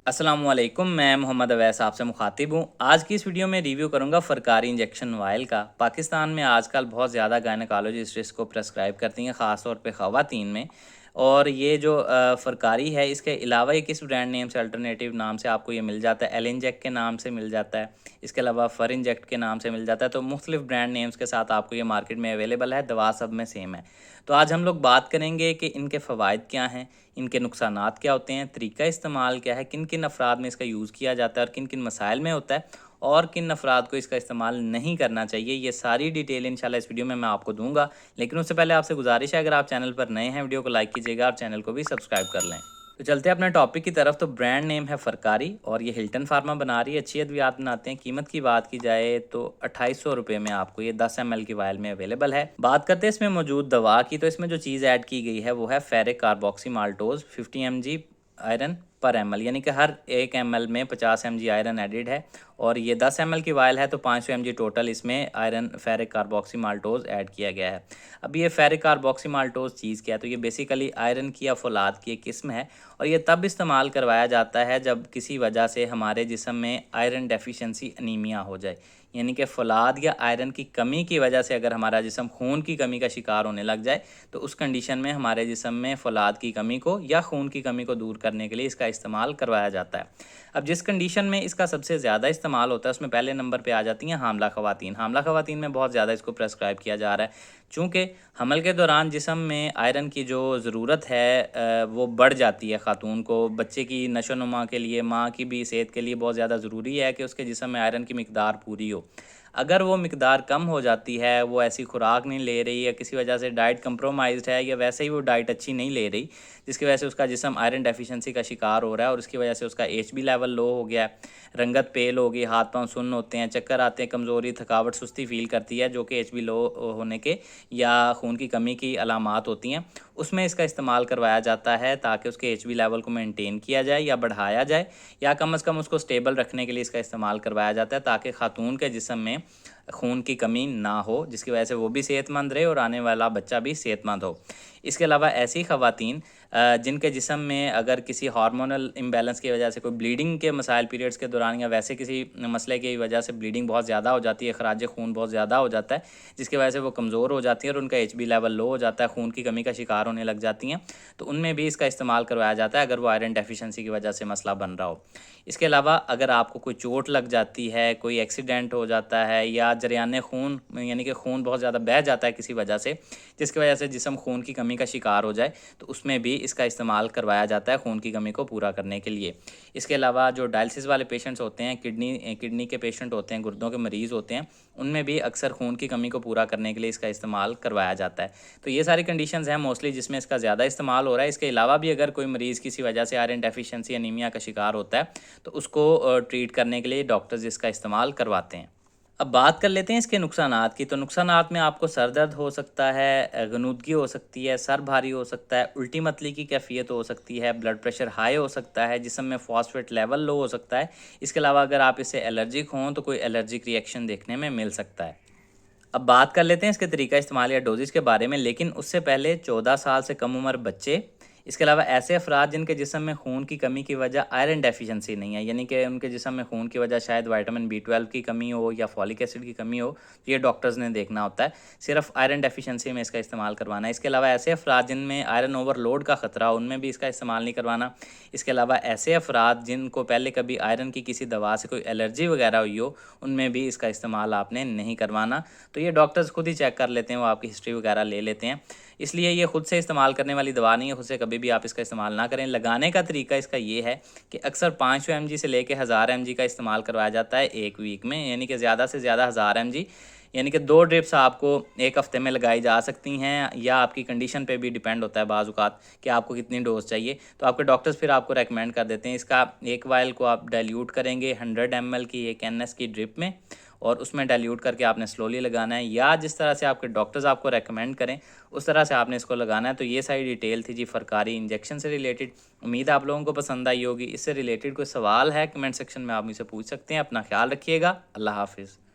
अस्सलामुअलैकुम, मैं मोहम्मद अवैस आपसे मुखातिब हूँ। आज की इस वीडियो में रिव्यू करूँगा फरकारी इंजेक्शन वायल का। पाकिस्तान में आजकल बहुत ज़्यादा गायनेकोलॉजिस्ट इसको प्रेस्क्राइब करती हैं, ख़ास तौर पे ख़वातीन में। और ये जो फरकारी है, इसके अलावा एक इस ब्रांड नेम से अल्टरनेटिव नाम से आपको ये मिल जाता है। एल इंजेक्ट के नाम से मिल जाता है, इसके अलावा फर इंजेक्ट के नाम से मिल जाता है। तो मुख्तलिफ ब्रांड नेम्स के साथ आपको ये मार्केट में अवेलेबल है। दवा सब में सेम है। तो आज हम लोग बात करेंगे कि इनके फ़वाइद क्या हैं, इनके नुकसानात क्या होते हैं, तरीका इस्तेमाल क्या है, किन किन अफराद में इसका यूज़ किया जाता है और किन किन मसाइल में होता है, और किन अफराद को इसका इस्तेमाल नहीं करना चाहिए। ये सारी डिटेल इंशाल्लाह इस वीडियो में मैं आपको दूंगा। लेकिन उससे पहले आपसे गुजारिश है, अगर आप चैनल पर नए हैं, वीडियो को लाइक कीजिएगा और चैनल को भी सब्सक्राइब कर लें। तो चलते हैं अपने टॉपिक की तरफ। तो ब्रांड नेम है फरकारी और ये हिल्टन फार्मा बना रही है। अच्छी अद्वियात बनाते हैं। कीमत की बात की जाए तो 2800 रुपये में आपको ये 10 ml की वायल में अवेलेबल है। बात करते हैं इसमें मौजूद दवा की, तो इसमें जो चीज़ ऐड की गई है वो है ferric carboxy maltose 50 mg iron पर ml, यानी कि हर 1 ml में 50 mg आयरन एडिड है। और ये 10 ml की वायल है तो 500 mg टोटल इसमें iron ferric carboxy maltose add किया गया है। अब ये फेरिक कार्बोक्सी माल्टोज चीज़ क्या है, तो ये बेसिकली आयरन की या फौलाद की एक किस्म है। और ये तब इस्तेमाल करवाया जाता है जब किसी वजह से हमारे जिस्म में आयरन डेफिशिएंसी अनीमिया हो जाए, यानी कि फौलाद या आयरन की कमी की वजह से अगर हमारा जिस्म खून की कमी का शिकार होने लग जाए, तो उस कंडीशन में हमारे जिस्म में फौलाद की कमी को या खून की कमी को दूर करने के लिए इसका इस्तेमाल करवाया जाता है। अब जिस कंडीशन में इसका सबसे ज़्यादा इस्तेमाल होता है उसमें पहले नंबर पे आ जाती हैं हामला ख़वातीन। हामला ख़वातीन में बहुत ज़्यादा इसको प्रेस्क्राइब किया जा रहा है, चूँकि हमल के दौरान जिस्म में आयरन की जो ज़रूरत है वो बढ़ जाती है। ख़ातून को बच्चे की नशोनुमा के लिए, माँ की भी सेहत के लिए बहुत ज़्यादा ज़रूरी है कि उसके जिस्म में आयरन की मिकदार पूरी हो। अगर वो मिकदार कम हो जाती है, वो ऐसी खुराक नहीं ले रही, या किसी वजह से डाइट कंप्रोमाइज़्ड है, या वैसे ही वो डाइट अच्छी नहीं ले रही, जिसकी वजह से उसका जिस्म आयरन डेफिशिएंसी का शिकार हो रहा है और उसकी वजह से उसका एचबी लेवल लो हो गया है, रंगत पेल होगी, हाथ पांव सुन्न होते हैं, चक्कर आते हैं, कमज़ोरी, थकावट, सुस्ती फील करती है, जो कि एचबी लो होने के या खून की कमी की अलामात होती हैं, उसमें इसका इस्तेमाल करवाया जाता है ताकि उसके एचबी लेवल को मेंटेन किया जाए या बढ़ाया जाए, या कम से कम उसको स्टेबल रखने के लिए इसका इस्तेमाल करवाया जाता है ताकि खातून के जिस्म में खून की कमी ना हो, जिसकी वजह से वो भी सेहतमंद रहे और आने वाला बच्चा भी सेहतमंद हो। इसके अलावा ऐसी ख़वातीन जिनके जिस्म में अगर किसी हार्मोनल इम्बैलेंस की वजह से कोई ब्लीडिंग के मसाइल पीरियड्स के दौरान या वैसे किसी मसले की वजह से ब्लीडिंग बहुत ज़्यादा हो जाती है, खराज खून बहुत ज़्यादा हो जाता है, जिसकी वजह से वो कमज़ोर हो जाती है और उनका एचबी लेवल लो हो जाता है, खून की कमी का शिकार होने लग जाती हैं, तो उनमें भी इसका इस्तेमाल करवाया जाता है अगर वो आयरन डेफिशिएंसी की वजह से मसला बन रहा हो। इसके अलावा अगर आपको कोई चोट लग जाती है, कोई एक्सीडेंट हो जाता है, या जरियाने खून यानी कि खून बहुत ज़्यादा बह जाता है किसी वजह से, जिसकी वजह से जिस्म खून की कमी का शिकार हो जाए, तो उसमें भी इसका इस्तेमाल करवाया जाता है खून की कमी को पूरा करने के लिए। इसके अलावा जो डायलिसिस वाले पेशेंट्स होते हैं, किडनी के पेशेंट होते हैं, गुर्दों के मरीज़ होते हैं, उनमें भी अक्सर खून की कमी को पूरा करने के लिए इसका इस्तेमाल करवाया जाता है। तो ये सारी कंडीशंस हैं मोस्टली जिसमें इसका ज़्यादा इस्तेमाल हो रहा है। इसके अलावा भी अगर कोई मरीज़ किसी वजह से आयरन डेफिशिएंसी अनीमिया का शिकार होता है, तो उसको ट्रीट करने के लिए डॉक्टर्स इसका इस्तेमाल करवाते हैं। अब बात कर लेते हैं इसके नुकसानात की। तो नुकसानात में आपको सर दर्द हो सकता है, गनूदगी हो सकती है, सर भारी हो सकता है, उल्टी मतली की कैफियत हो सकती है, ब्लड प्रेशर हाई हो सकता है, जिस्म में फॉस्फेट लेवल लो हो सकता है। इसके अलावा अगर आप इससे एलर्जिक हों तो कोई एलर्जिक रिएक्शन देखने में मिल सकता है। अब बात कर लेते हैं इसके तरीका इस्तेमाल या डोजेज के बारे में, लेकिन उससे पहले 14 साल से कम उम्र बच्चे, इसके अलावा ऐसे अफराद जिनके जिस्म में खून की कमी की वजह आयरन डेफिशिएंसी नहीं है, यानी कि उनके जिस्म में खून की वजह शायद विटामिन B12 की कमी हो या फॉलिक एसिड की कमी हो, तो ये डॉक्टर्स ने देखना होता है। सिर्फ आयरन डेफिशिएंसी में इसका इस्तेमाल करवाना है। इसके अलावा ऐसे अफराद जिनमें आयरन ओवरलोड का ख़तरा हो, उनमें भी इसका इस्तेमाल नहीं करवाना। इसके अलावा ऐसे अफराद जिनको पहले कभी आयरन की किसी दवा से कोई एलर्जी वगैरह हुई हो, उनमें भी इसका इस्तेमाल आपने नहीं करवाना। तो ये डॉक्टर्स खुद ही चेक कर लेते हैं, वो आपकी हिस्ट्री वगैरह ले लेते हैं, इसलिए ये खुद से इस्तेमाल करने वाली दवा नहीं है। खुद से कभी भी आप इसका इस्तेमाल ना करें। लगाने का तरीका इसका ये है कि अक्सर 500 mg से लेकर 1000 mg का इस्तेमाल करवाया जाता है एक वीक में, यानी कि ज़्यादा से ज़्यादा 1000 mg, यानी कि 2 ड्रिप्स आपको एक हफ्ते में लगाई जा सकती हैं, या आपकी कंडीशन पे भी डिपेंड होता है बाज़ औक़ात कि आपको कितनी डोज चाहिए। तो आपके डॉक्टर्स फिर आपको रेकमेंड कर देते हैं। इसका एक वायल को आप डाइल्यूट करेंगे 100 ml की एक NS की ड्रिप में, और उसमें डाइल्यूट करके आपने स्लोली लगाना है, या जिस तरह से आपके डॉक्टर्स आपको रेकमेंड करें उस तरह से आपने इसको लगाना है। तो ये सारी डिटेल थी जी फरकारी इंजेक्शन से रिलेटेड। उम्मीद है आप लोगों को पसंद आई होगी। इससे रिलेटेड कोई सवाल है कमेंट सेक्शन में आप मुझसे पूछ सकते हैं। अपना ख्याल रखिएगा। अल्लाह हाफिज़।